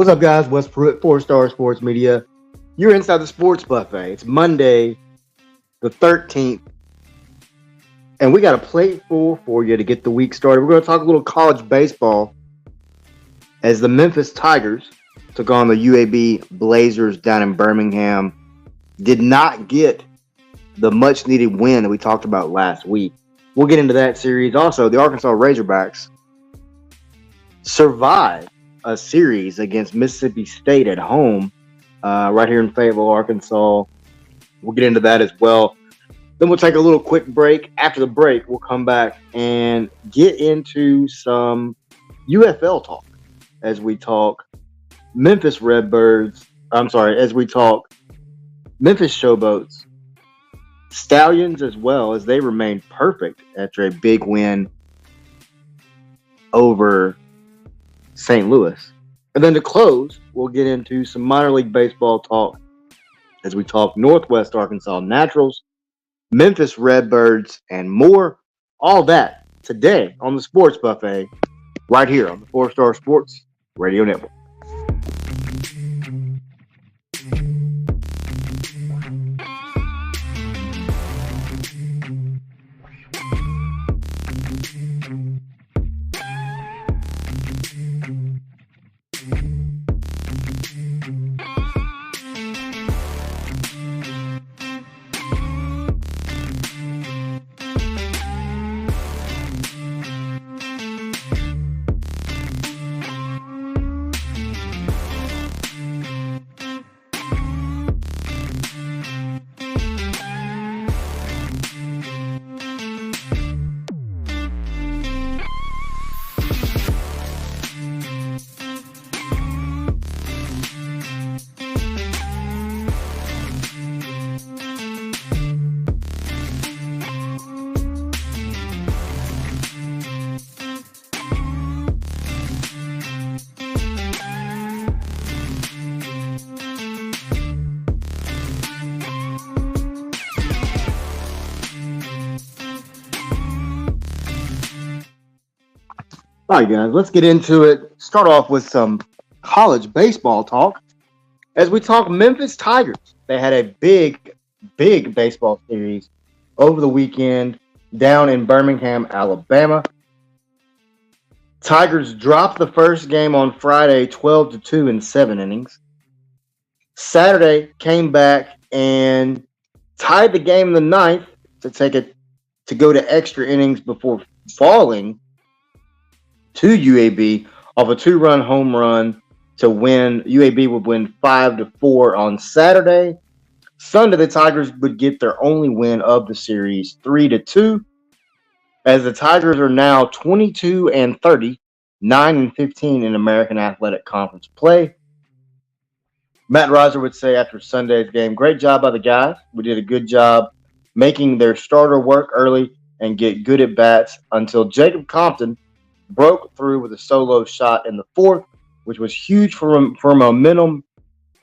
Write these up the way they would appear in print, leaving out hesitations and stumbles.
What's up, guys? Wes Pruitt, 4-Star Sports Media. You're inside the Sports Buffet. It's Monday, the 13th, and we got a plate full for you to get the week started. We're going to talk a little college baseball as the Memphis Tigers took on the UAB Blazers down in Birmingham. Did not get the much-needed win that we talked about last week. We'll get into that series. Also, the Arkansas Razorbacks survived a series against Mississippi State at home right here in Fayetteville, Arkansas. We'll get into that as well. Then we'll take a little quick break. After the break, we'll come back and get into some UFL talk as we talk Memphis Redbirds. As we talk Memphis Showboats, Stallions, as well as they remained perfect after a big win over St. Louis. And then to close, we'll get into some minor league baseball talk as we talk Northwest Arkansas Naturals, Memphis Redbirds, and more. All that today on the Sports Buffet right here on the 4-Star Sports Radio Network. All right, guys, let's get into it. Start off with some college baseball talk. As we talk Memphis Tigers, they had a big baseball series over the weekend down in Birmingham, Alabama. Tigers dropped the first game on Friday 12-2 in 7 innings. Saturday came back and tied the game in the ninth to go to extra innings before falling to UAB off a 2-run home run to win. UAB would win 5-4 on Saturday. Sunday, the Tigers would get their only win of the series, 3-2, as the Tigers are now 22-30, 9-15 in American Athletic Conference play. Matt Riser would say after Sunday's game, great job by the guys. We did a good job making their starter work early and get good at bats until Jacob Compton broke through with a solo shot in the fourth, which was huge for momentum.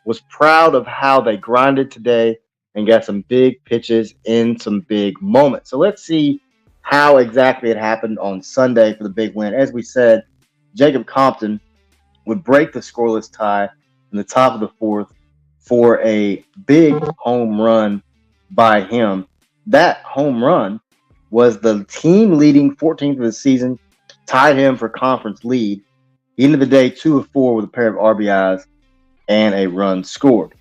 Was proud of how they grinded today and got some big pitches in some big moments. So let's see how exactly it happened on Sunday for the big win. As we said, Jacob Compton would break the scoreless tie in the top of the fourth for a big home run by him. That home run was the team leading 14th of the season, tied him for conference lead. He ended the day 2 of 4 with a pair of RBIs and a run scored.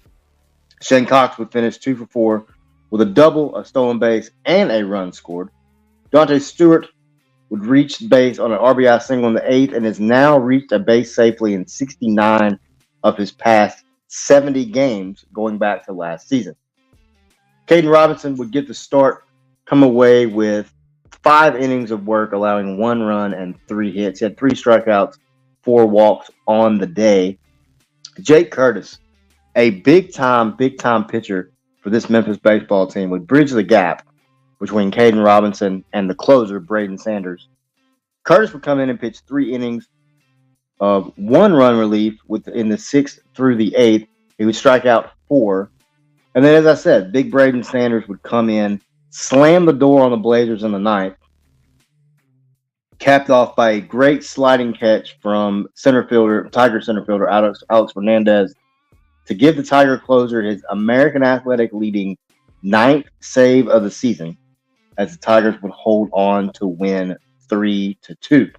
Shane Cox would finish 2 for 4 with a double, a stolen base, and a run scored. Dante Stewart would reach base on an RBI single in the 8th and has now reached a base safely in 69 of his past 70 games going back to last season. Caden Robinson would get the start, come away with 5 innings of work, allowing 1 run and 3 hits. He had 3 strikeouts, 4 walks on the day. Jake Curtis, a big-time pitcher for this Memphis baseball team, would bridge the gap between Caden Robinson and the closer, Braden Sanders. Curtis would come in and pitch 3 innings of 1-run relief in the 6th through the 8th. He would strike out 4. And then, as I said, big Braden Sanders would come in, slam the door on the Blazers in the ninth, capped off by a great sliding catch from Tiger center fielder Alex Fernandez to give the Tiger closer his American Athletic leading ninth save of the season, as the Tigers would hold on to win 3-2.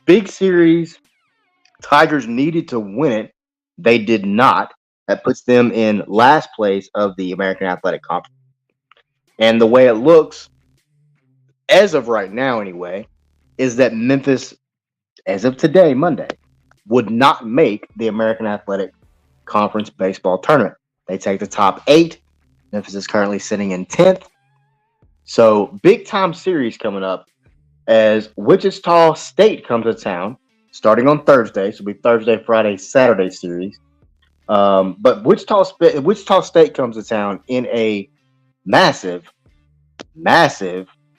Big series. Tigers needed to win it. They did not. That puts them in last place of the American Athletic Conference. And the way it looks, as of right now anyway, is that Memphis, as of today, Monday, would not make the American Athletic Conference baseball tournament. They take the top 8. Memphis is currently sitting in 10th. So big time series coming up as Wichita State comes to town starting on Thursday. So it'll be Thursday, Friday, Saturday series. But Wichita State comes to town in a massive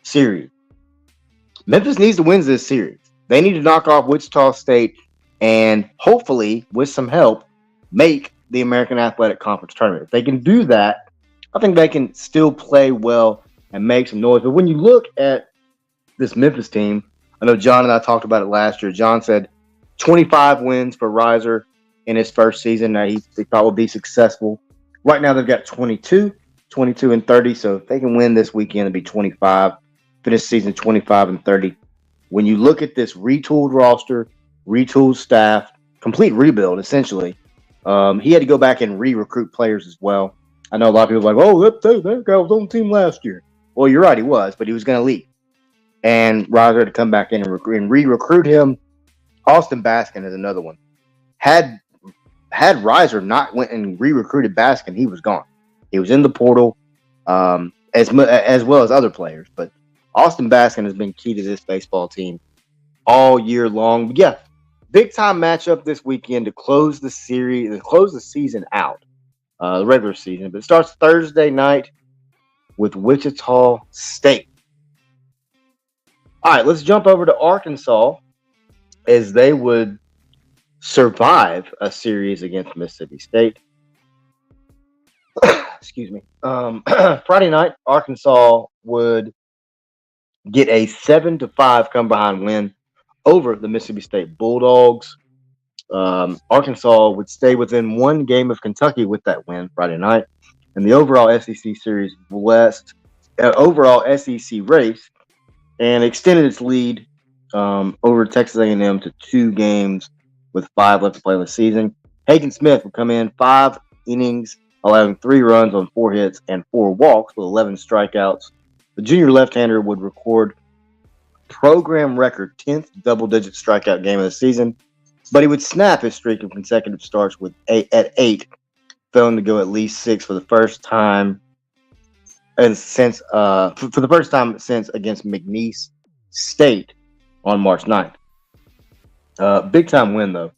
series. Memphis needs to win this series. They need to knock off Wichita State and hopefully, with some help, make the American Athletic Conference tournament. If they can do that, I think they can still play well and make some noise. But when you look at this Memphis team, I know John and I talked about it last year. John said 25 wins for Riser in his first season that he thought would be successful. Right now, they've got 22 and 30. So if they can win this weekend, it'll be 25. Finish season 25 and 30. When you look at this retooled roster, retooled staff, complete rebuild, essentially, he had to go back and re-recruit players as well. I know a lot of people are like, oh, that guy was on the team last year. Well, you're right, he was, but he was going to leave. And Riser had to come back in and re-recruit him. Austin Baskin is another one. Had Riser not went and re-recruited Baskin, he was gone. He was in the portal, as well as other players. But Austin Baskin has been key to this baseball team all year long. But yeah, big time matchup this weekend to close the series, to close the season out, the regular season. But it starts Thursday night with Wichita State. All right, let's jump over to Arkansas as they would survive a series against Mississippi State. Excuse me. Friday night, Arkansas would get a 7-5 come behind win over the Mississippi State Bulldogs. Arkansas would stay within one game of Kentucky with that win Friday night, and the overall SEC series overall SEC race, and extended its lead over Texas A&M to 2 games with 5 left to play in the season. Hagen Smith would come in 5 innings, allowing 3 runs on 4 hits and 4 walks with 11 strikeouts. The junior left-hander would record program record 10th double-digit strikeout game of the season, but he would snap his streak of consecutive starts at 8, failing to go at least 6 for the first time since against McNeese State on March 9th. Big time win though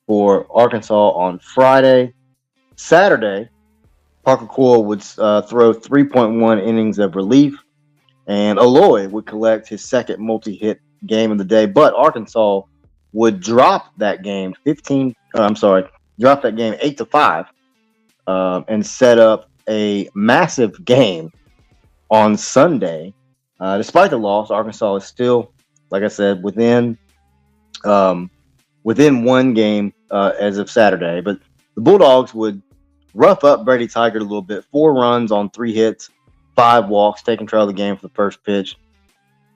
for Arkansas on Friday. Saturday, Parker Coyle would throw 3.1 innings of relief, and Aloy would collect his second multi-hit game of the day. But Arkansas would drop that game 8-5, and set up a massive game on Sunday. Despite the loss, Arkansas is still, like I said, within one game as of Saturday. But the Bulldogs would rough up Brady Tigert a little bit. 4 runs on 3 hits, 5 walks, take control of the game for the first pitch.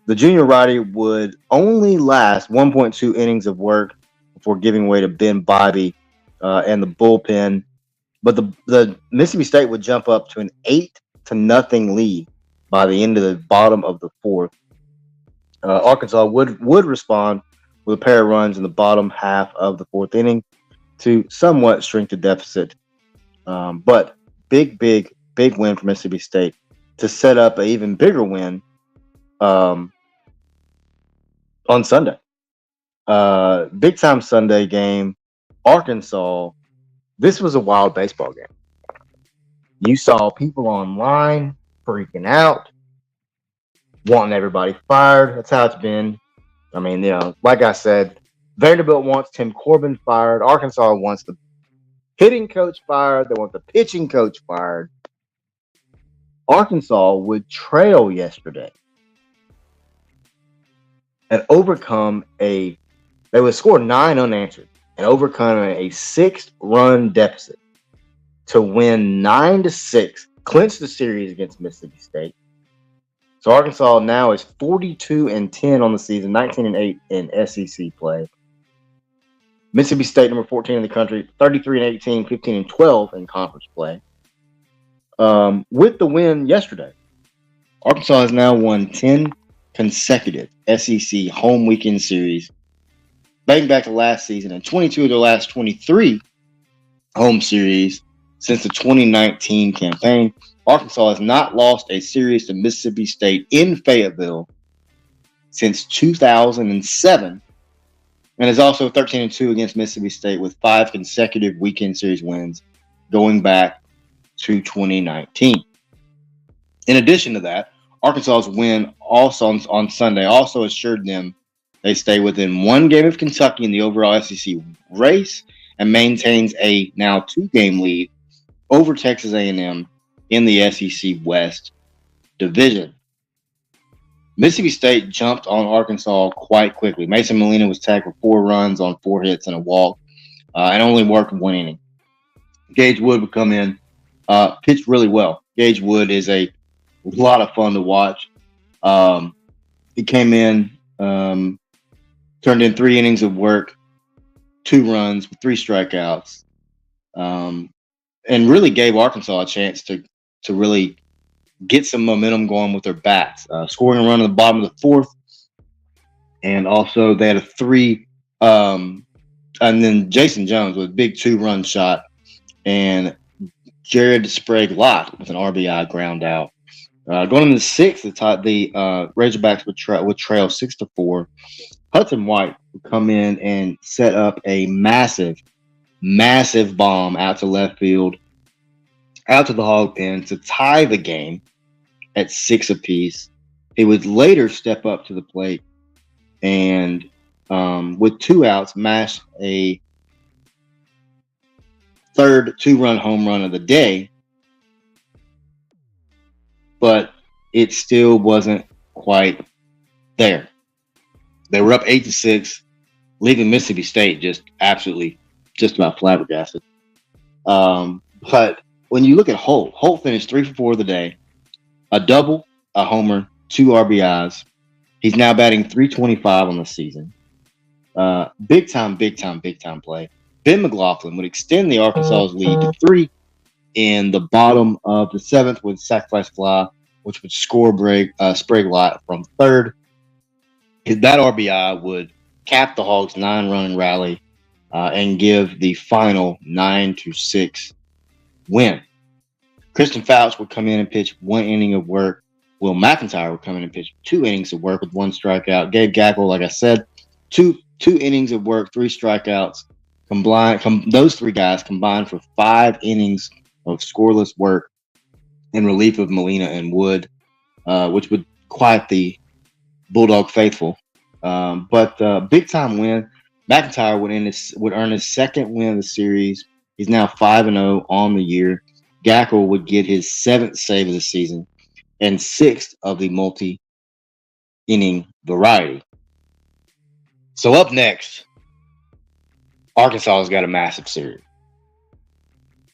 The junior righty would only last 1.2 innings of work before giving way to Ben Bobby and the bullpen. But the Mississippi State would jump up to an 8-0 lead by the end of the bottom of the 4th. Arkansas would respond with a pair of runs in the bottom half of the 4th inning to somewhat shrink the deficit. But big win for Mississippi State to set up an even bigger win on Sunday. Big time Sunday game. Arkansas, this was a wild baseball game. You saw people online freaking out, wanting everybody fired. That's how it's been. I mean, like I said, Vanderbilt wants Tim Corbin fired. Arkansas wants the hitting coach fired. They want the pitching coach fired. Arkansas would trail yesterday and overcome they would score 9 unanswered and overcome a 6-run deficit to win 9-6, clinch the series against Mississippi State. So Arkansas now is 42-10 on the season, 19-8 in SEC play. Mississippi State, number 14 in the country, 33-18, 15-12 in conference play. With the win yesterday, Arkansas has now won 10 consecutive SEC home weekend series, dating back to last season, and 22 of their last 23 home series since the 2019 campaign. Arkansas has not lost a series to Mississippi State in Fayetteville since 2007, and is also 13-2 against Mississippi State with 5 consecutive weekend series wins going back to 2019. In addition to that, Arkansas's win also on Sunday also assured them they stay within 1 game of Kentucky in the overall SEC race and maintains a now 2-game lead over Texas A&M in the SEC West Division. Mississippi State jumped on Arkansas quite quickly. Mason Molina was tagged for 4 runs on 4 hits and a walk, and only worked 1 inning. Gage Wood would come in, pitched really well. Gage Wood is a lot of fun to watch. He came in, turned in 3 innings of work, 2 runs with 3 strikeouts, and really gave Arkansas a chance to really get some momentum going with their bats. Scoring a run in the bottom of the 4th, and also they had a 3. And then Jason Jones with a big 2-run shot, and Jared Sprague-Lott with an RBI ground out. Going into the 6th, the Razorbacks would trail 6-4. Hudson White would come in and set up a massive bomb out to left field, out to the hog pen to tie the game at 6 apiece. He would later step up to the plate and, with 2 outs, mash a 3rd 2-run home run of the day, but it still wasn't quite there. They were up 8-6, leaving Mississippi State just about flabbergasted. But when you look at Holt finished 3 for 4 of the day, a double, a homer, 2 RBIs. He's now batting .325 on the season. Big time play. Ben McLaughlin would extend the Arkansas's lead to 3 in the bottom of the 7th with a sacrifice fly, which would score Sprague-Lott from 3rd. That RBI would cap the Hogs' 9-run rally and give the final 9-6 win. Kristen Fouts would come in and pitch 1 inning of work. Will McIntyre would come in and pitch 2 innings of work with 1 strikeout. Gabe Gackle, like I said, two innings of work, 3 strikeouts. Those 3 guys combined for 5 innings of scoreless work in relief of Molina and Wood, which would quiet the Bulldog faithful. But big time win. McIntyre would earn his 2nd win of the series. He's now 5-0 on the year. Gackle would get his 7th save of the season and 6th of the multi-inning variety. So up next, Arkansas has got a massive series.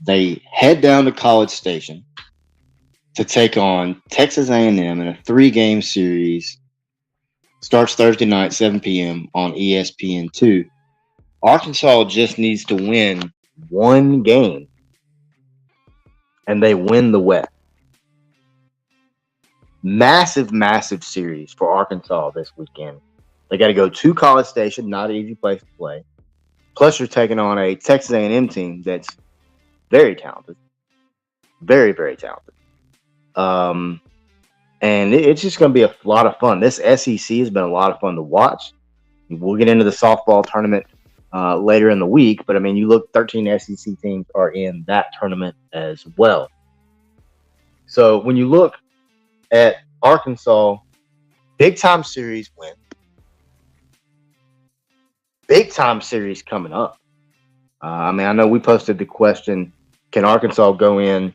They head down to College Station to take on Texas A&M in a 3-game series. Starts Thursday night, 7 p.m. on ESPN2. Arkansas just needs to win 1 game, and they win the West. Massive series for Arkansas this weekend. They got to go to College Station, not an easy place to play. Plus, you're taking on a Texas A&M team that's very talented, very talented. And it's just going to be a lot of fun. This SEC has been a lot of fun to watch. We'll get into the softball tournament later in the week, but I mean, you look, 13 SEC teams are in that tournament as well. So when you look at Arkansas, big time series win, big time series coming up. I mean, I know we posted the question, can Arkansas go in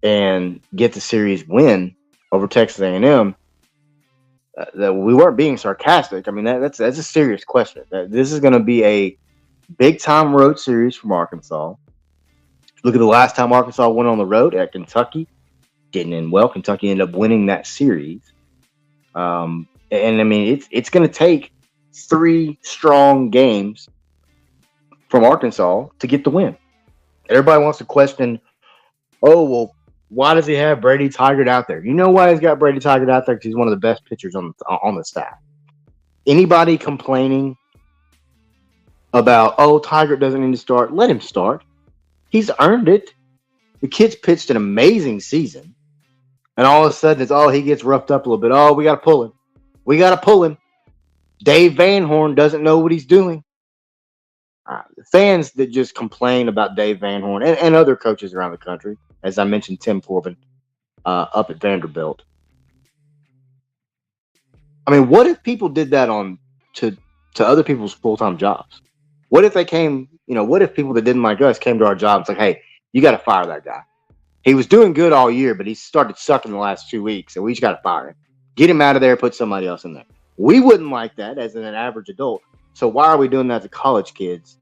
and get the series win over Texas A&M? that we weren't being sarcastic. I mean, that's a serious question. This is going to be a big time road series from Arkansas. Look at the last time Arkansas went on the road at Kentucky. Didn't end well. Kentucky ended up winning that series. And I mean, it's going to take 3 strong games from Arkansas to get the win. Everybody wants to question, oh, well, why does he have Brady Tigert out there? You know why he's got Brady Tigert out there? Because he's one of the best pitchers on the staff. Anybody complaining about, oh, Tigert doesn't need to start, let him start. He's earned it. The kid's pitched an amazing season. And all of a sudden, it's, oh, he gets roughed up a little bit. Oh, we got to pull him. We got to pull him. Dave Van Horn doesn't know what he's doing. Fans that just complain about Dave Van Horn and other coaches around the country, as I mentioned, Tim Corbin up at Vanderbilt. I mean, what if people did that to other people's full-time jobs? What if they came, what if people that didn't like us came to our jobs like, hey, you got to fire that guy. He was doing good all year, but he started sucking the last 2 weeks, so we just got to fire him. Get him out of there, put somebody else in there. We wouldn't like that as an average adult. So why are we doing that to college kids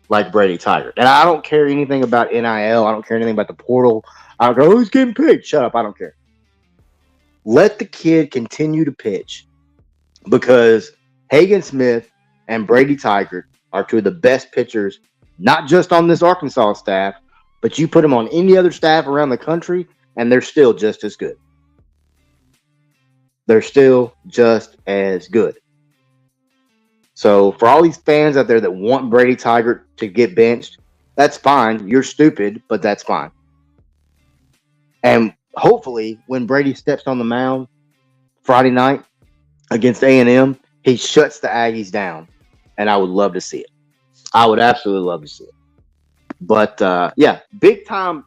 like Brady Tigert? And I don't care anything about NIL. I don't care anything about the portal. I don't go, who's getting paid? Shut up. I don't care. Let the kid continue to pitch because Hagen Smith and Brady Tigert are 2 of the best pitchers, not just on this Arkansas staff, but you put them on any other staff around the country, and they're still just as good. They're still just as good. So for all these fans out there that want Brady Tigert to get benched, that's fine. You're stupid, but that's fine. And hopefully when Brady steps on the mound Friday night against A&M, he shuts the Aggies down. And I would love to see it. I would absolutely love to see it. But yeah, big time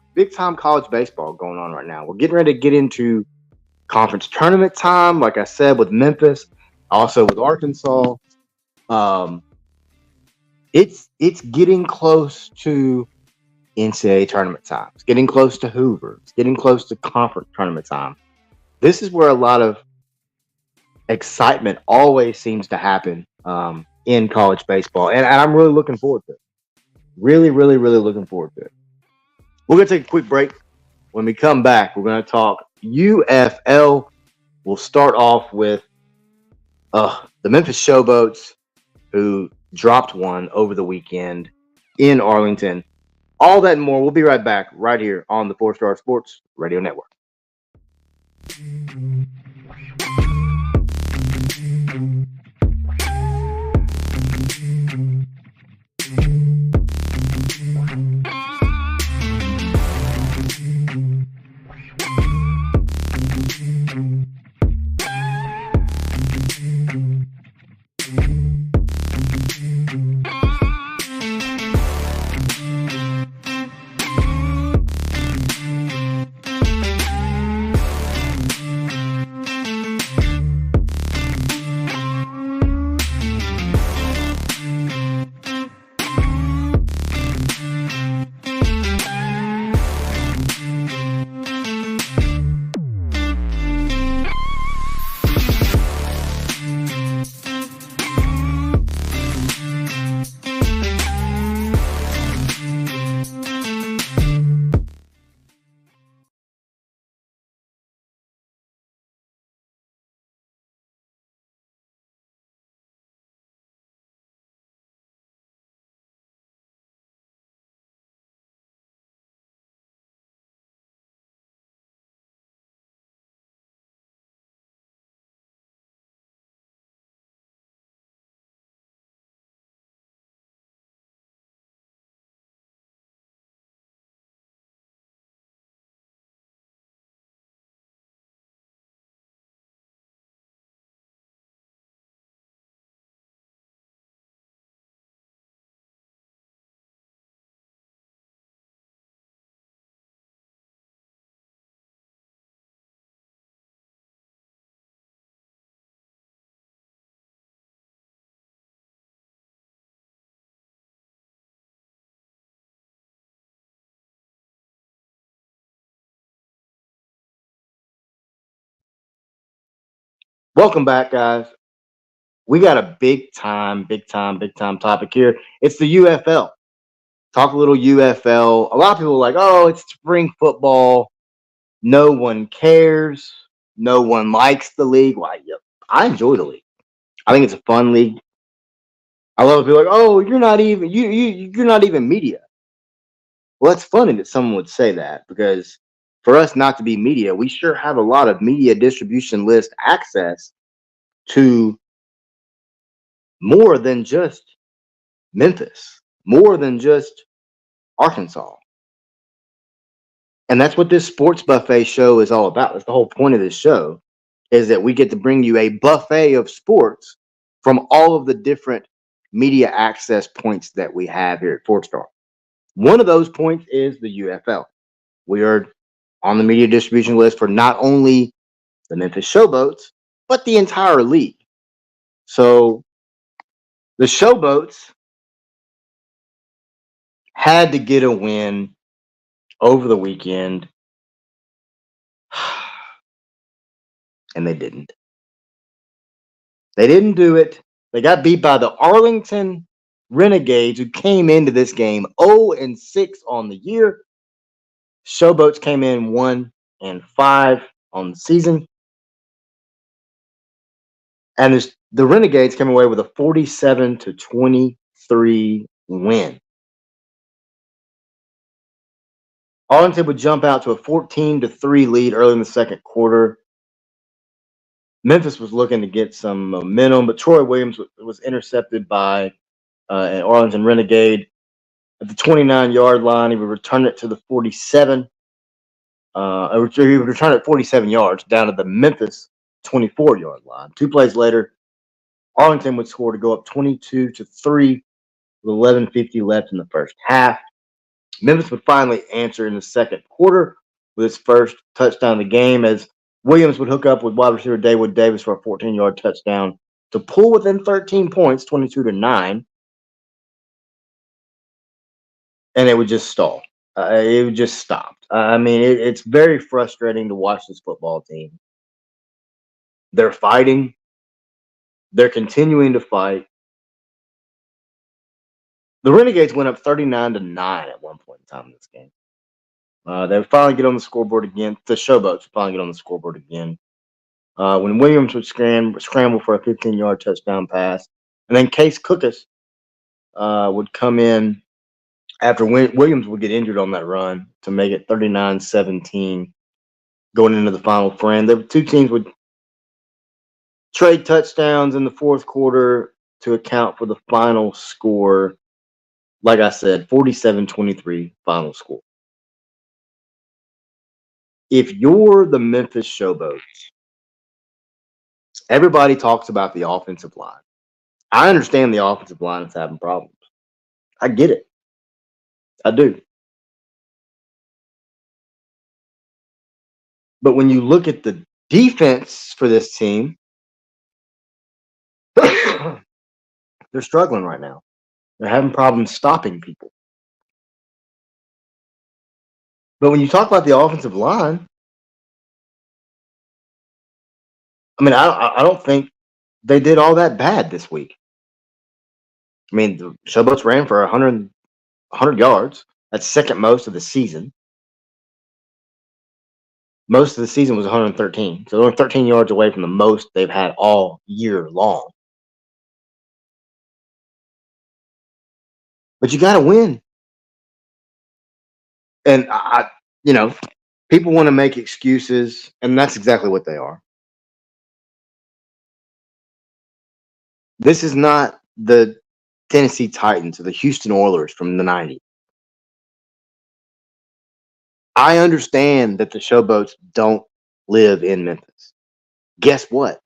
college baseball going on right now. We're getting ready to get into conference tournament time, like I said, with Memphis, also with Arkansas. It's getting close to NCAA tournament time. It's getting close to Hoover. It's getting close to conference tournament time. This is where a lot of excitement always seems to happen in college baseball, and I'm really looking forward to it. Really, really, really looking forward to it. We're going to take a quick break. When we come back, we're going to talk UFL. We'll start off with the Memphis Showboats, who dropped one over the weekend in Arlington. All that and more. We'll be right back right here on the 4-Star Sports Radio Network. Welcome back, guys. We got a big time topic here. It's the UFL. Talk a little UFL. A lot of people are like, oh, it's spring football. No one cares. No one likes the league. Well, yeah, I enjoy the league. I think it's a fun league. I love people like, oh, you're not even you're not even media. Well, it's funny that someone would say that because for us not to be media, we sure have a lot of media distribution list access to more than just Memphis, more than just Arkansas. And that's what this sports buffet show is all about. That's the whole point of this show is that we get to bring you a buffet of sports from all of the different media access points that we have here at Four Star. One of those points is the UFL. We are on the media distribution list for not only the Memphis Showboats, but the entire league. So the Showboats had to get a win over the weekend, and they didn't. They didn't do it. They got beat by the Arlington Renegades, who came into this game 0-6 on the year. Showboats came in 1-5 on the season. And the Renegades came away with a 47-23 win. Arlington would jump out to a 14-3 lead early in the second quarter. Memphis was looking to get some momentum, but Troy Williams was intercepted by an Arlington Renegade at the 29-yard line. He would return it to the 47. He would return it 47 yards down to the Memphis 24-yard line. 2 plays later, Arlington would score to go up 22-3 with 11:50 left in the first half. Memphis would finally answer in the second quarter with its first touchdown of the game as Williams would hook up with wide receiver David Davis for a 14-yard touchdown to pull within 13 points, 22-9, and it would just stall. It would just stop. I mean, it's very frustrating to watch this football team. They're fighting. They're continuing to fight. The Renegades went up 39-9 at one point in time in this game. They would finally get on the scoreboard again. The Showboats would finally get on the scoreboard again. When Williams would scramble for a 15-yard touchdown pass. And then Case Cookus would come in after Williams would get injured on that run to make it 39-17 going into the final frame. The two teams would trade touchdowns in the fourth quarter to account for the final score. Like I said, 47-23 final score. If you're the Memphis Showboats, everybody talks about the offensive line. I understand the offensive line is having problems. I get it. I do. But when you look at the defense for this team, they're struggling right now. They're having problems stopping people. But when you talk about the offensive line, I mean, I don't think they did all that bad this week. I mean, the Showboats ran for 100 yards. That's second most of the season. Most of the season was 113. So they're 13 yards away from the most they've had all year long. But you got to win. And people want to make excuses, and that's exactly what they are. This is not the Tennessee Titans or the Houston Oilers from the 90s. I understand that the Showboats don't live in Memphis. Guess what?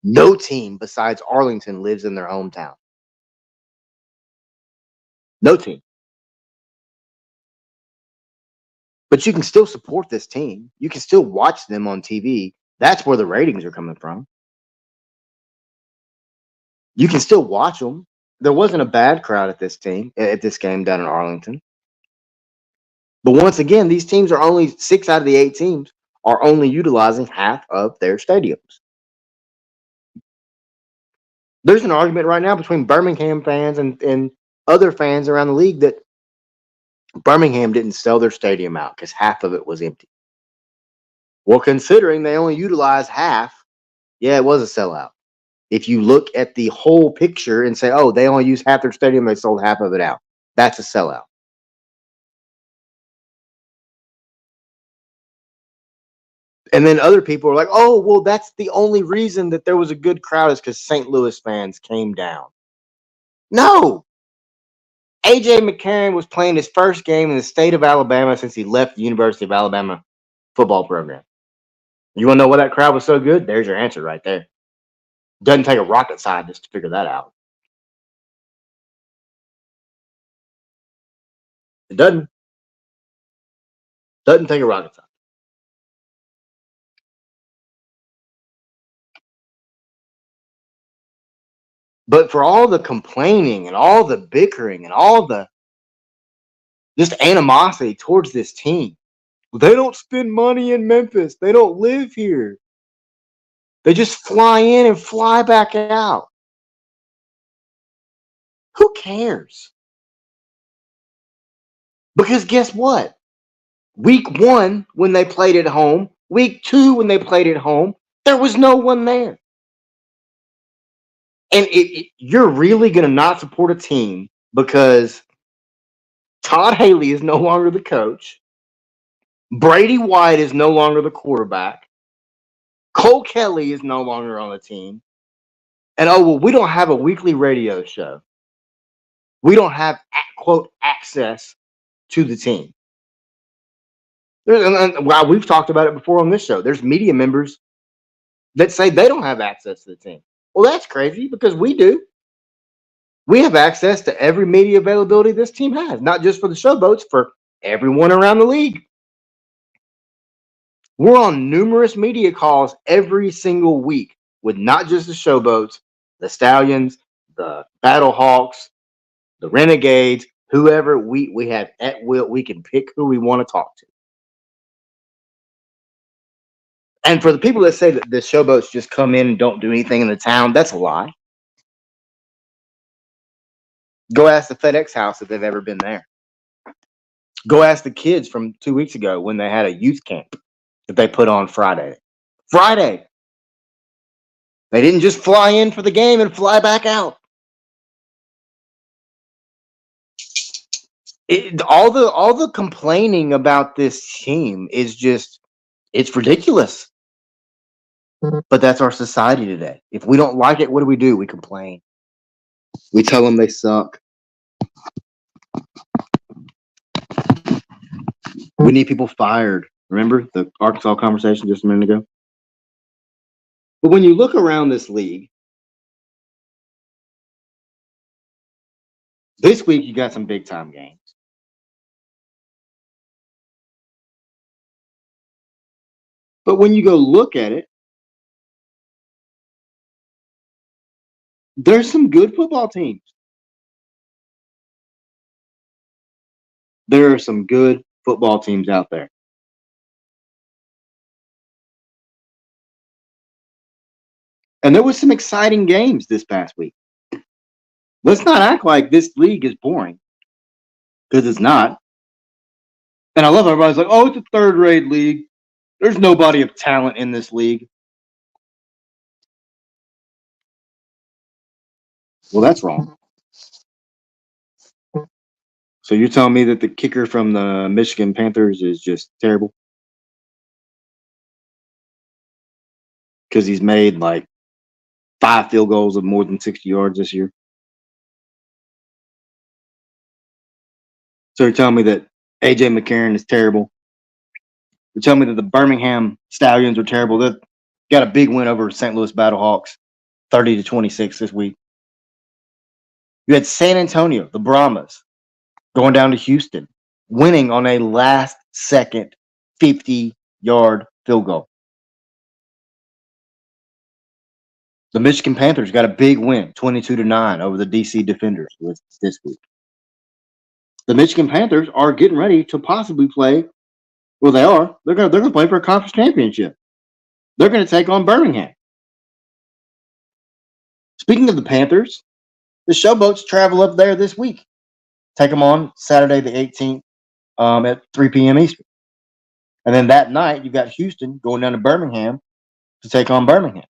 No team besides Arlington lives in their hometown. No team. But you can still support this team. You can still watch them on TV. That's where the ratings are coming from. You can still watch them. There wasn't a bad crowd at this game down in Arlington. But once again, these teams are only 6 out of the 8 teams are only utilizing half of their stadiums. There's an argument right now between Birmingham fans and other fans around the league that Birmingham didn't sell their stadium out because half of it was empty. Well, considering they only utilized half, yeah, it was a sellout. If you look at the whole picture and say, oh, they only used half their stadium, they sold half of it out, that's a sellout. And then other people are like, oh, well, that's the only reason that there was a good crowd is because St. Louis fans came down. No. A.J. McCarron was playing his first game in the state of Alabama since he left the University of Alabama football program. You want to know why that crowd was so good? There's your answer right there. Doesn't take a rocket scientist to figure that out. It doesn't. Doesn't take a rocket scientist. But for all the complaining and all the bickering and all the just animosity towards this team, they don't spend money in Memphis. They don't live here. They just fly in and fly back out. Who cares? Because guess what? Week 1, when they played at home, week 2, when they played at home, there was no one there. And you're really going to not support a team because Todd Haley is no longer the coach. Brady White is no longer the quarterback. Cole Kelly is no longer on the team. And oh, well, we don't have a weekly radio show. We don't have, quote, access to the team. Well, we've talked about it before on this show. There's media members that say they don't have access to the team. Well, that's crazy because we do. We have access to every media availability this team has, not just for the Showboats, for everyone around the league. We're on numerous media calls every single week with not just the Showboats, the Stallions, the Battlehawks, the Renegades, whoever we have at will. We can pick who we want to talk to. And for the people that say that the Showboats just come in and don't do anything in the town, that's a lie. Go ask the FedEx house if they've ever been there. Go ask the kids from 2 weeks ago when they had a youth camp that they put on Friday. Friday. They didn't just fly in for the game and fly back out. All the complaining about this team is just, it's ridiculous. But that's our society today. If we don't like it, what do? We complain. We tell them they suck. We need people fired. Remember the Arkansas conversation just a minute ago? But when you look around this league, this week you got some big time games. But when you go look at it, there's some good football teams. There are some good football teams out there. And there was some exciting games this past week. Let's not act like this league is boring, because it's not. And I love everybody's like, oh, it's a third-rate league. There's nobody of talent in this league. Well, that's wrong. So you're telling me that the kicker from the Michigan Panthers is just terrible? Because he's made like 5 field goals of more than 60 yards this year? So you're telling me that A.J. McCarron is terrible? You're telling me that the Birmingham Stallions are terrible? They got a big win over St. Louis Battlehawks, 30-26 this week. You had San Antonio, the Brahmas, going down to Houston, winning on a last-second 50-yard field goal. The Michigan Panthers got a big win, 22-9 over the DC Defenders this week. The Michigan Panthers are getting ready to possibly play. Well, they are. They're going to play for a conference championship. They're going to take on Birmingham. Speaking of the Panthers, the Showboats travel up there this week. Take them on Saturday the 18th at 3 p.m. Eastern. And then that night, you've got Houston going down to Birmingham to take on Birmingham.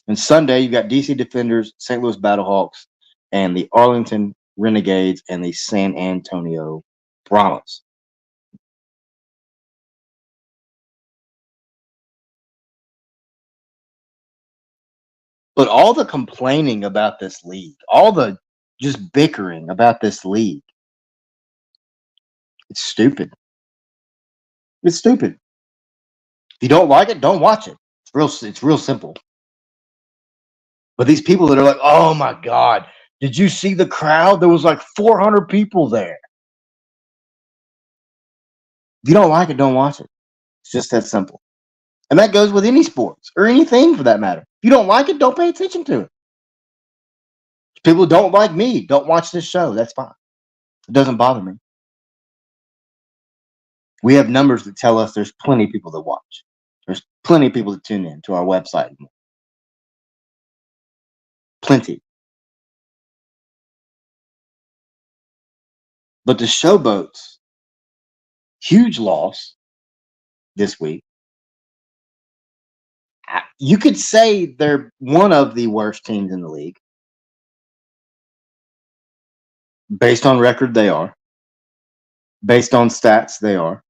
And Sunday, you've got DC Defenders, St. Louis Battlehawks, and the Arlington Renegades and the San Antonio Brahmas. But all the complaining about this league, all the just bickering about this league, it's stupid. It's stupid. If you don't like it, don't watch it. It's real simple. But these people that are like, oh my God, did you see the crowd? There was like 400 people there. If you don't like it, don't watch it. It's just that simple. And that goes with any sports or anything for that matter. If you don't like it, don't pay attention to it. People who don't like me, don't watch this show. That's fine. It doesn't bother me. We have numbers that tell us there's plenty of people that watch. There's plenty of people that tune in to our website. Plenty. But the Showboats, huge loss this week. You could say they're one of the worst teams in the league. Based on record, they are. Based on stats, they are.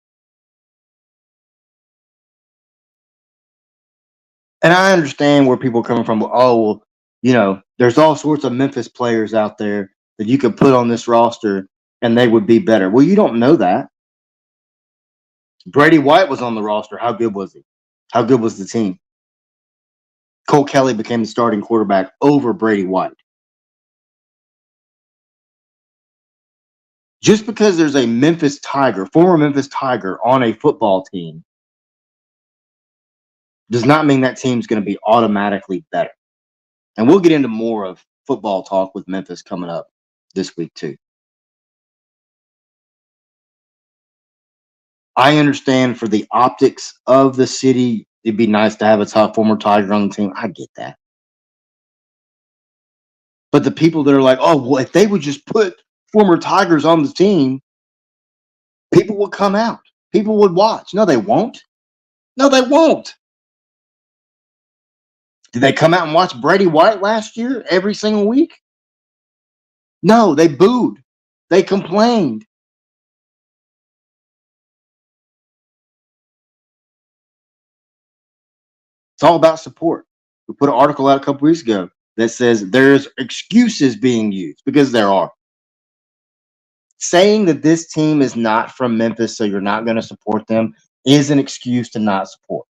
And I understand where people are coming from. Oh, well, there's all sorts of Memphis players out there that you could put on this roster and they would be better. Well, you don't know that. Brady White was on the roster. How good was he? How good was the team? Cole Kelly became the starting quarterback over Brady White. Just because there's a Memphis Tiger, former Memphis Tiger, on a football team does not mean that team's going to be automatically better. And we'll get into more of football talk with Memphis coming up this week too. I understand for the optics of the city, it'd be nice to have a top former Tiger on the team. I get that. But the people that are like, oh, well, if they would just put former Tigers on the team, people would come out. People would watch. No, they won't. No, they won't. Did they come out and watch Brady White last year every single week? No, they booed. They complained. It's all about support. We put an article out a couple weeks ago that says there's excuses being used because there are. Saying that this team is not from Memphis, so you're not going to support them, is an excuse to not support.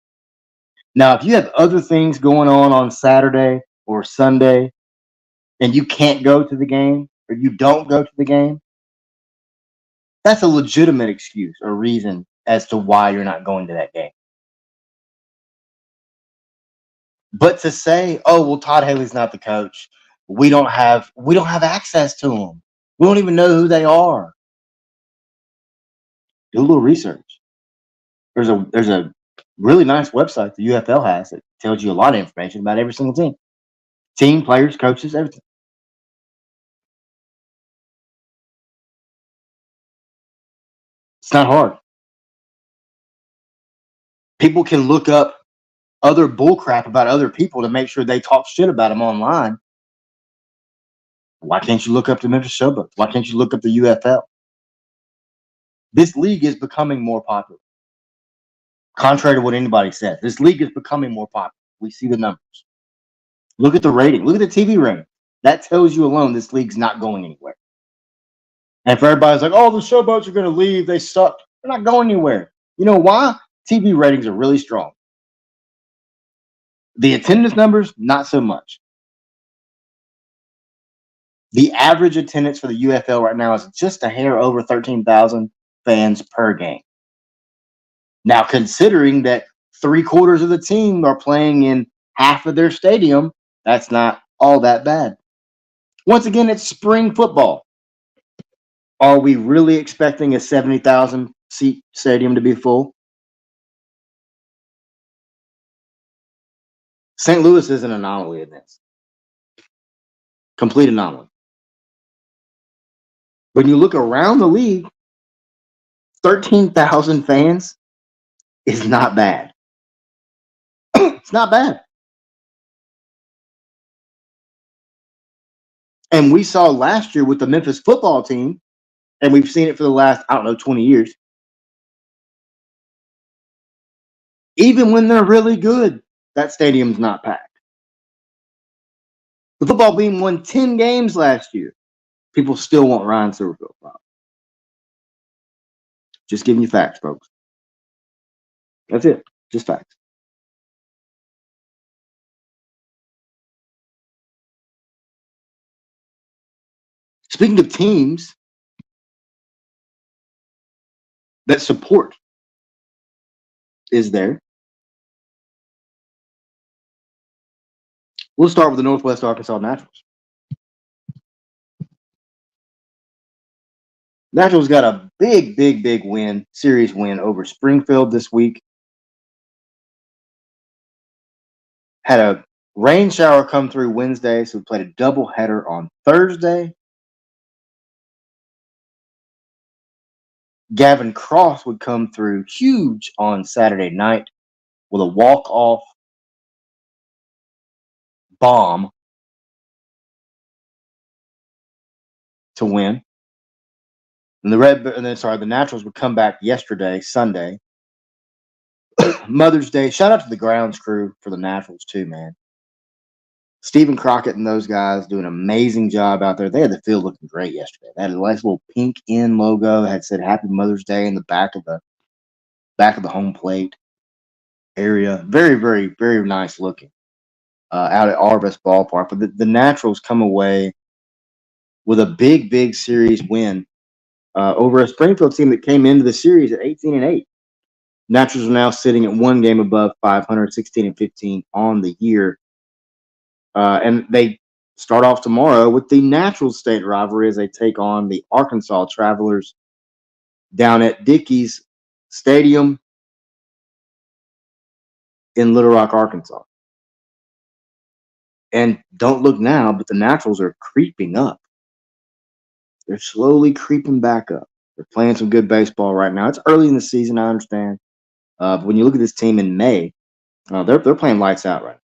Now, if you have other things going on Saturday or Sunday and you can't go to the game or you don't go to the game, that's a legitimate excuse or reason as to why you're not going to that game. But to say, oh, well, Todd Haley's not the coach. We don't have access to them. We don't even know who they are. Do a little research. There's a really nice website the UFL has that tells you a lot of information about every single team. Team, players, coaches, everything. It's not hard. People can look up other bullcrap about other people to make sure they talk shit about them online. Why can't you look up the Memphis Showboats? Why can't you look up the UFL? This league is becoming more popular. Contrary to what anybody said, this league is becoming more popular. We see the numbers. Look at the rating. Look at the TV rating. That tells you alone this league's not going anywhere. And for everybody's like, oh, the Showboats are going to leave. They suck. They're not going anywhere. You know why? TV ratings are really strong. The attendance numbers, not so much. The average attendance for the UFL right now is just a hair over 13,000 fans per game. Now, considering that 3/4 of the team are playing in half of their stadium, that's not all that bad. Once again, it's spring football. Are we really expecting a 70,000 seat stadium to be full? St. Louis is an anomaly in this. Complete anomaly. When you look around the league, 13,000 fans is not bad. It's not bad. And we saw last year with the Memphis football team, and we've seen it for the last, 20 years. Even when they're really good, that stadium's not packed. The football team won 10 games last year. People still want Ryan Silverfield. Just giving you facts, folks. That's it. Just facts. Speaking of teams that support is there. We'll start with the Northwest Arkansas Naturals. Naturals got a big win, series win over Springfield this week. Had a rain shower come through Wednesday, so we played a doubleheader on Thursday. Gavin Cross would come through huge on Saturday night with a walk-off bomb to win. And the Naturals would come back yesterday, Sunday. Mother's Day. Shout out to the grounds crew for the Naturals too, man. Stephen Crockett and those guys do an amazing job out there. They had the field looking great yesterday. They had a nice little pink in logo. It had said Happy Mother's Day in the back of the home plate area. Very nice looking out at Arvest Ballpark. But the Naturals come away with a big series win over a Springfield team that came into the series at 18-8. Naturals are now sitting at one game above 500, 16-15 on the year. And they start off tomorrow with the Natural State rivalry as they take on the Arkansas Travelers down at Dickey's Stadium in Little Rock, Arkansas. And don't look now, but the Naturals are creeping up. They're slowly creeping back up. They're playing some good baseball right now. It's early in the season, I understand. But when you look at this team in May, they're playing lights out right now.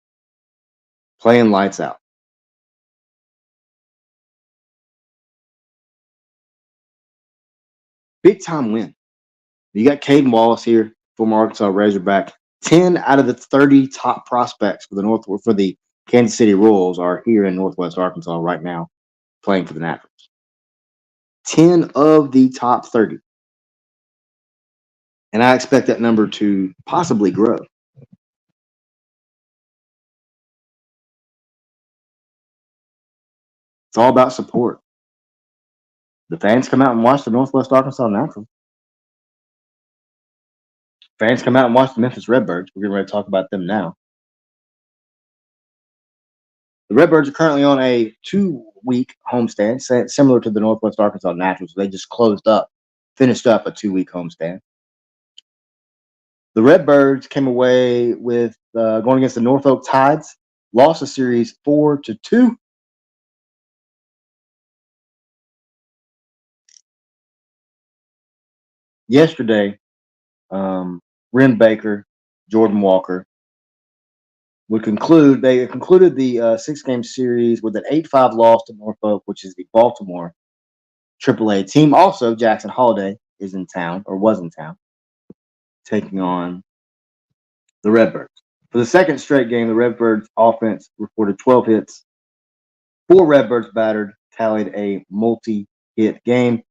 Playing lights out. Big time win. You got Caden Wallace here, former Arkansas Razorback. 10 out of the 30 top prospects for the Kansas City Royals are here in Northwest Arkansas right now playing for the Naturals. 10 of the top 30. And I expect that number to possibly grow. It's all about support. The fans come out and watch the Northwest Arkansas Naturals. Fans come out and watch the Memphis Redbirds. We're getting ready to talk about them now. The Redbirds are currently on a 2-week homestand, similar to the Northwest Arkansas Naturals. They just finished up a 2-week homestand. The Redbirds came away with going against the Norfolk Tides, lost the series 4-2. Yesterday, Ren Baker, Jordan Walker they concluded the 6-game series with an 8-5 loss to Norfolk, which is the Baltimore AAA team. Also, Jackson Holiday is in town, or was in town, taking on the Redbirds. For the second straight game, the Redbirds offense reported 12 hits. 4 Redbirds battered, tallied a multi-hit game.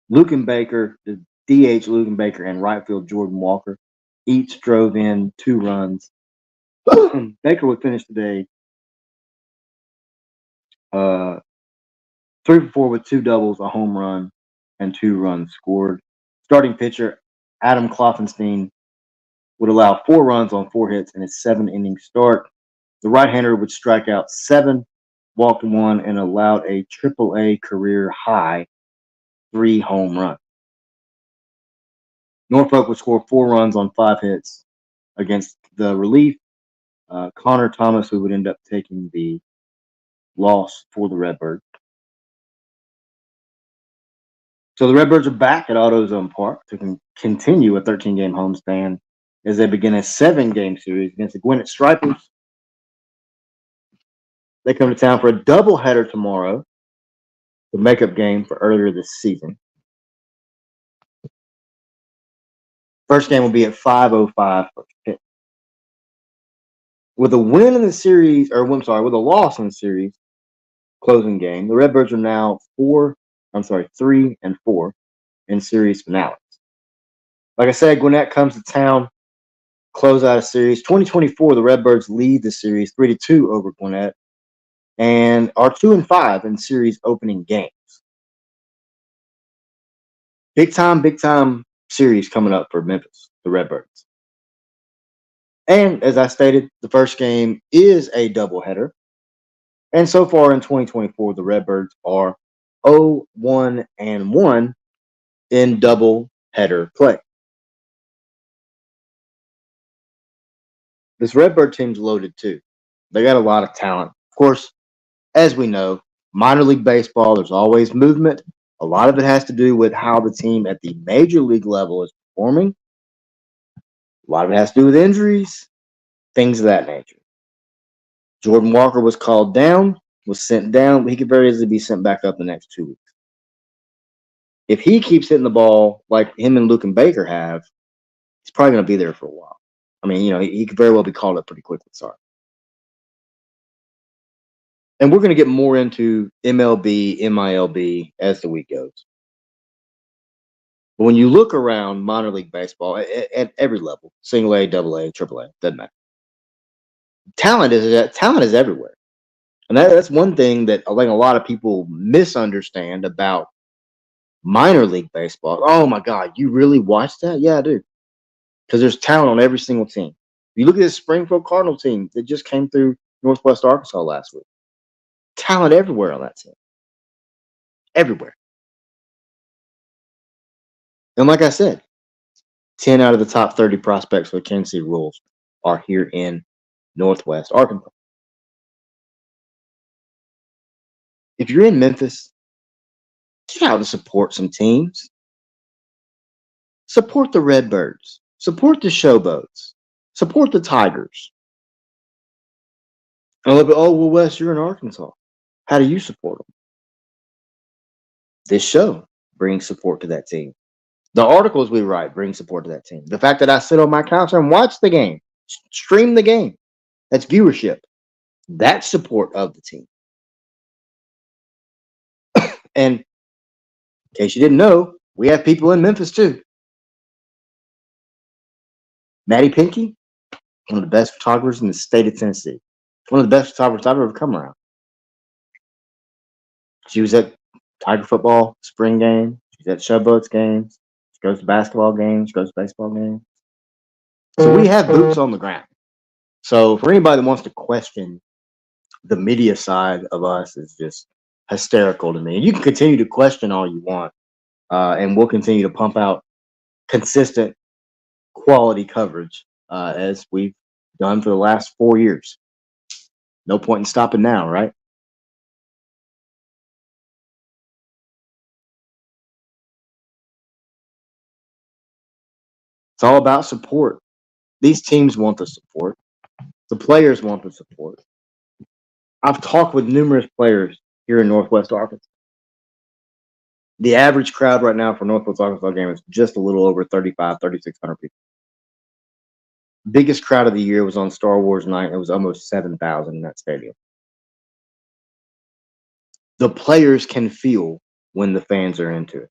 Lucan Baker, the DH Lucan Baker, and right field Jordan Walker each drove in 2 runs. Baker would finish today 3 for 4 with 2 doubles, a home run, and 2 runs scored. Starting pitcher Adam Kloffenstein would allow 4 runs on 4 hits in his 7-inning start. The right-hander would strike out 7, walked 1, and allowed a AAA career high 3 home runs. Norfolk would score 4 runs on 5 hits against the relief, Connor Thomas, who would end up taking the loss for the Redbirds. So the Redbirds are back at AutoZone Park to continue a 13-game homestand as they begin a 7-game series against the Gwinnett Stripers. They come to town for a doubleheader tomorrow, the makeup game for earlier this season. First game will be at 5:05 first pitch. With a win in the series, with a loss in the series closing game, the Redbirds are now 3-4 in series finales. Like I said, Gwinnett comes to town, close out a series. 2024, the Redbirds lead the series 3-2 over Gwinnett and are 2-5 in series opening games. Big time series coming up for Memphis, the Redbirds. And as I stated, the first game is a doubleheader. And so far in 2024, the Redbirds are 0-1-1 in doubleheader play. This Redbird team's loaded too. They got a lot of talent. Of course, as we know, minor league baseball, there's always movement. A lot of it has to do with how the team at the major league level is performing. A lot of it has to do with injuries, things of that nature. Jordan Walker was called down, was sent down. He could very easily be sent back up the next 2 weeks. If he keeps hitting the ball like him and Luke and Baker have, he's probably going to be there for a while. I mean, he could very well be called up pretty quickly. Sorry. And we're going to get more into MLB, MILB as the week goes. But when you look around minor league baseball at every level, single A, double A, triple A, doesn't matter. Talent is everywhere. And that's one thing that I think a lot of people misunderstand about minor league baseball. Oh my God, you really watch that? Yeah, I do. Because there's talent on every single team. If you look at this Springfield Cardinal team that just came through Northwest Arkansas last week, talent everywhere on that team. Everywhere. And like I said, 10 out of the top 30 prospects for the Kansas City Royals are here in Northwest Arkansas. If you're in Memphis, get out and support some teams. Support the Redbirds. Support the Showboats. Support the Tigers. And a little bit, oh, well, Wes, you're in Arkansas. How do you support them? This show brings support to that team. The articles we write bring support to that team. The fact that I sit on my couch and watch the game, stream the game, that's viewership. That's support of the team. And in case you didn't know, we have people in Memphis too. Maddie Pinky, one of the best photographers in the state of Tennessee. One of the best photographers I've ever come around. She was at Tiger football spring game. She's at Showboats games. She goes to basketball games. She goes to baseball games. So we have boots on the ground. So for anybody that wants to question the media side of us, is just hysterical to me. And you can continue to question all you want, and we'll continue to pump out consistent quality coverage as we've done for the last 4 years. No point in stopping now, right? It's all about support. These teams want the support. The players want the support. I've talked with numerous players here in Northwest Arkansas. The average crowd right now for Northwest Arkansas game is just a little over 3,600 people. Biggest crowd of the year was on Star Wars night. It was almost 7,000 in that stadium. The players can feel when the fans are into it.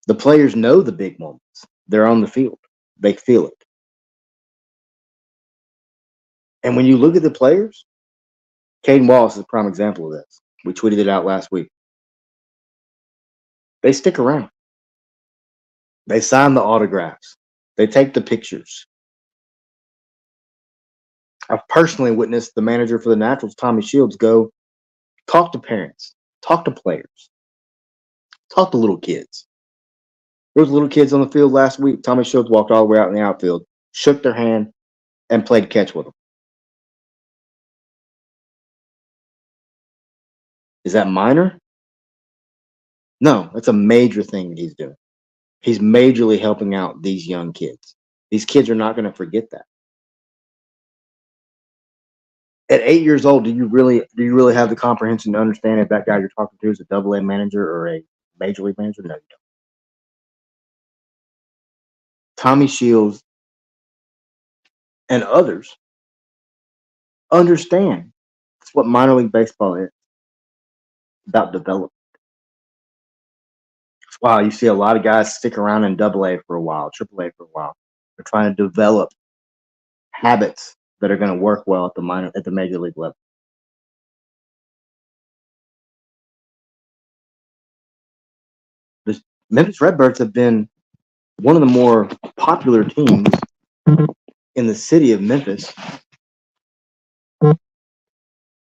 The players know the big moments. They're on the field. They feel it. And when you look at the players, Caden Wallace is a prime example of this. We tweeted it out last week. They stick around. They sign the autographs. They take the pictures. I've personally witnessed the manager for the Naturals, Tommy Shields, go talk to parents, talk to players, talk to little kids. There was little kids on the field last week. Tommy Shields walked all the way out in the outfield, shook their hand, and played catch with them. Is that minor? No, that's a major thing that he's doing. He's majorly helping out these young kids. These kids are not going to forget that. At 8 years old, do you really have the comprehension to understand if that guy you're talking to is a double A manager or a major league manager? No, you don't. Tommy Shields and others understand that's what minor league baseball is about development. That's why you see a lot of guys stick around in double A for a while, triple A for a while. They're trying to develop habits that are going to work well at the major league level. The Memphis Redbirds have been one of the more popular teams in the city of Memphis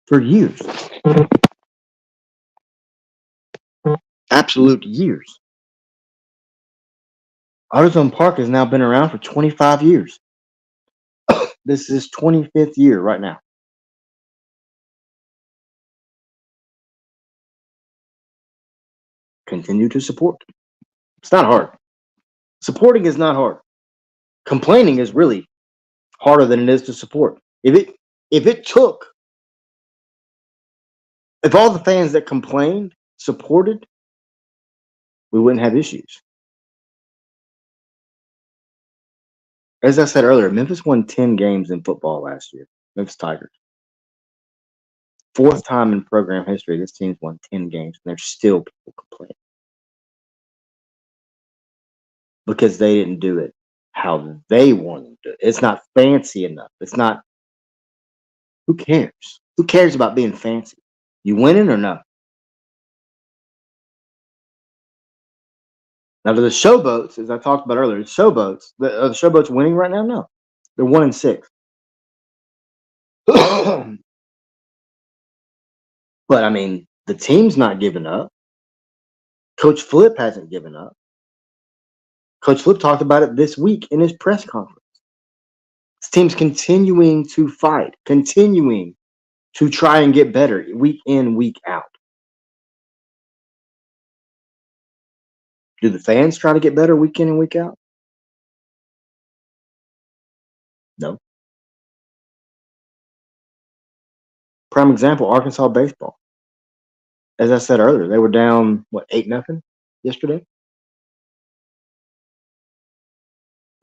for years. Absolute years. AutoZone Park has now been around for 25 years. This is 25th year right now. Continue to support. It's not hard. Supporting is not hard. Complaining is really harder than it is to support. If all the fans that complained supported, we wouldn't have issues. As I said earlier, Memphis won 10 games in football last year. Memphis Tigers. Fourth time in program history, this team's won 10 games, and there's still people complaining because they didn't do it how they wanted to do it. It's not fancy enough. It's not. Who cares? Who cares about being fancy? You winning or no? Now, to the Showboats, as I talked about earlier, the Showboats winning right now? No. They're 1-6. But, I mean, the team's not giving up. Coach Flip hasn't given up. Coach Flip talked about it this week in his press conference. This team's continuing to fight, continuing to try and get better week in, week out. Do the fans try to get better week in and week out? No. Prime example, Arkansas baseball. As I said earlier, they were down, 8-0 yesterday?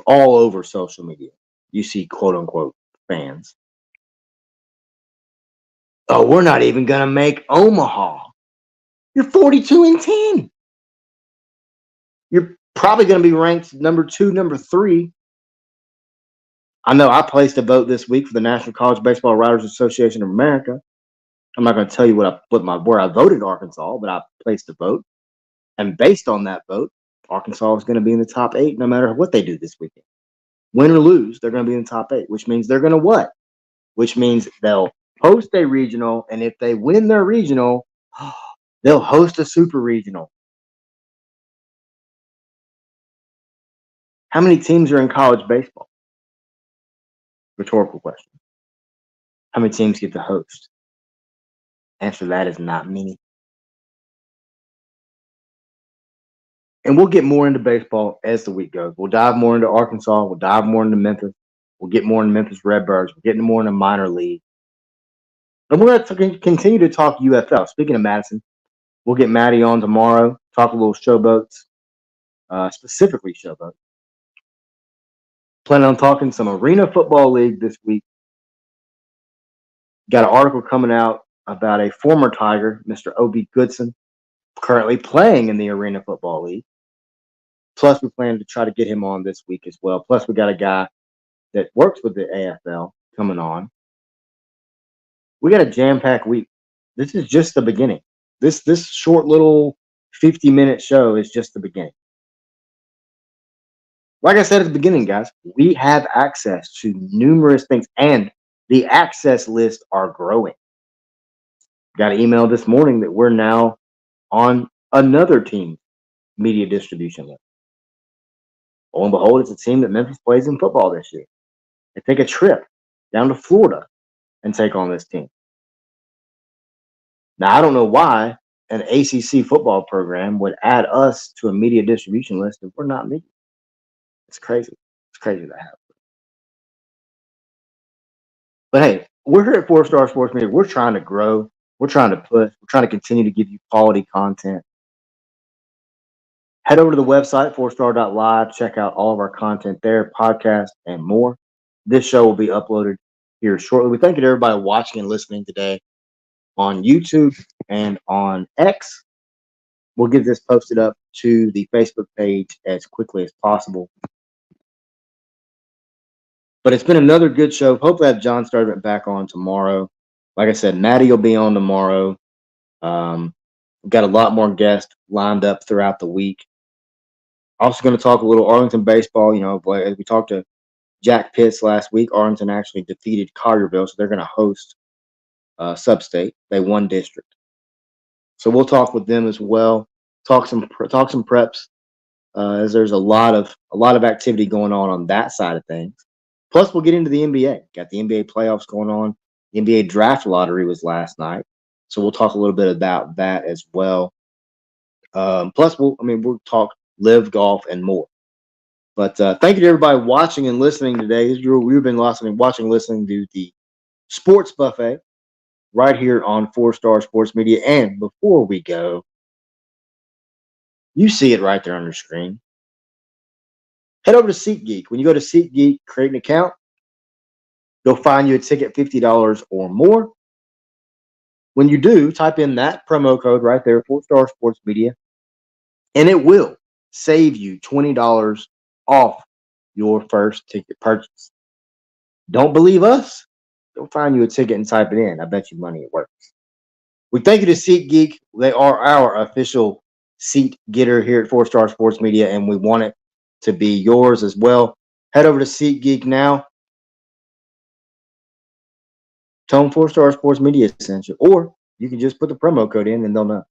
All over social media, you see quote-unquote fans. Oh, we're not even going to make Omaha. You're 42-10. You're probably going to be ranked number 2, number 3. I know I placed a vote this week for the National College Baseball Writers Association of America. I'm not going to tell you where I voted Arkansas, but I placed a vote. And based on that vote, Arkansas is going to be in the top 8 no matter what they do this weekend. Win or lose, they're going to be in the top 8, which means they're going to what? Which means they'll host a regional, and if they win their regional, they'll host a super regional. How many teams are in college baseball? Rhetorical question. How many teams get to host? Answer that is not many. And we'll get more into baseball as the week goes. We'll dive more into Arkansas. We'll dive more into Memphis. We'll get more into Memphis Redbirds. We're getting more into minor league. And we're going to continue to talk UFL. Speaking of Madison, we'll get Maddie on tomorrow, talk a little Showboats, specifically Showboats. Planning on talking some Arena Football League this week. Got an article coming out about a former Tiger, Mr. O.B. Goodson, currently playing in the Arena Football League. Plus, we plan to try to get him on this week as well. Plus, we got a guy that works with the AFL coming on. We got a jam-packed week. This is just the beginning. This short little 50-minute show is just the beginning. Like I said at the beginning, guys, we have access to numerous things, and the access lists are growing. Got an email this morning that we're now on another team media distribution list. Lo and behold, it's a team that Memphis plays in football this year. They take a trip down to Florida and take on this team. Now, I don't know why an ACC football program would add us to a media distribution list if we're not media. It's crazy. It's crazy that happens. But hey, we're here at 4 Star Sports Media. We're trying to grow. We're trying to push. We're trying to continue to give you quality content. Head over to the website, 4star.live. Check out all of our content there, podcasts, and more. This show will be uploaded here shortly. We thank you to everybody watching and listening today on YouTube and on X. We'll get this posted up to the Facebook page as quickly as possible. But it's been another good show. Hopefully, I have John Sturdivant back on tomorrow. Like I said, Maddie will be on tomorrow. We've got a lot more guests lined up throughout the week. Also going to talk a little Arlington baseball. You know, as we talked to Jack Pitts last week, Arlington actually defeated Collierville, so they're going to host Substate. They won district. So we'll talk with them as well. Talk some preps, as there's a lot of activity going on that side of things. Plus, we'll get into the NBA. Got the NBA playoffs going on. The NBA draft lottery was last night, so we'll talk a little bit about that as well. Plus, we'll talk live golf and more. But thank you to everybody watching and listening today. We've been watching and listening to the Sports Buffet right here on 4 Star Sports Media. And before we go, you see it right there on your screen. Head over to SeatGeek. When you go to SeatGeek, create an account. They'll find you a ticket $50 or more. When you do, type in that promo code right there, 4 Star Sports Media, and it will save you $20 off your first ticket purchase. Don't believe us? They'll find you a ticket and type it in. I bet you money it works. We thank you to SeatGeek. They are our official seat getter here at 4 Star Sports Media, and we want it to be yours as well. Head over to SeatGeek now. Tell them 4 Star Sports Media sent you, or you can just put the promo code in and they'll know.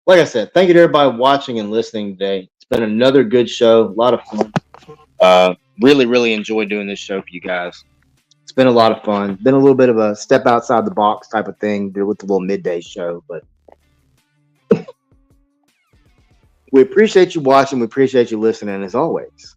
Like I said, thank you to everybody watching and listening today. It's been another good show, a lot of fun. Really, really enjoyed doing this show for you guys. It's been a lot of fun. Been a little bit of a step outside the box type of thing with the little midday show, but we appreciate you watching. We appreciate you listening as always.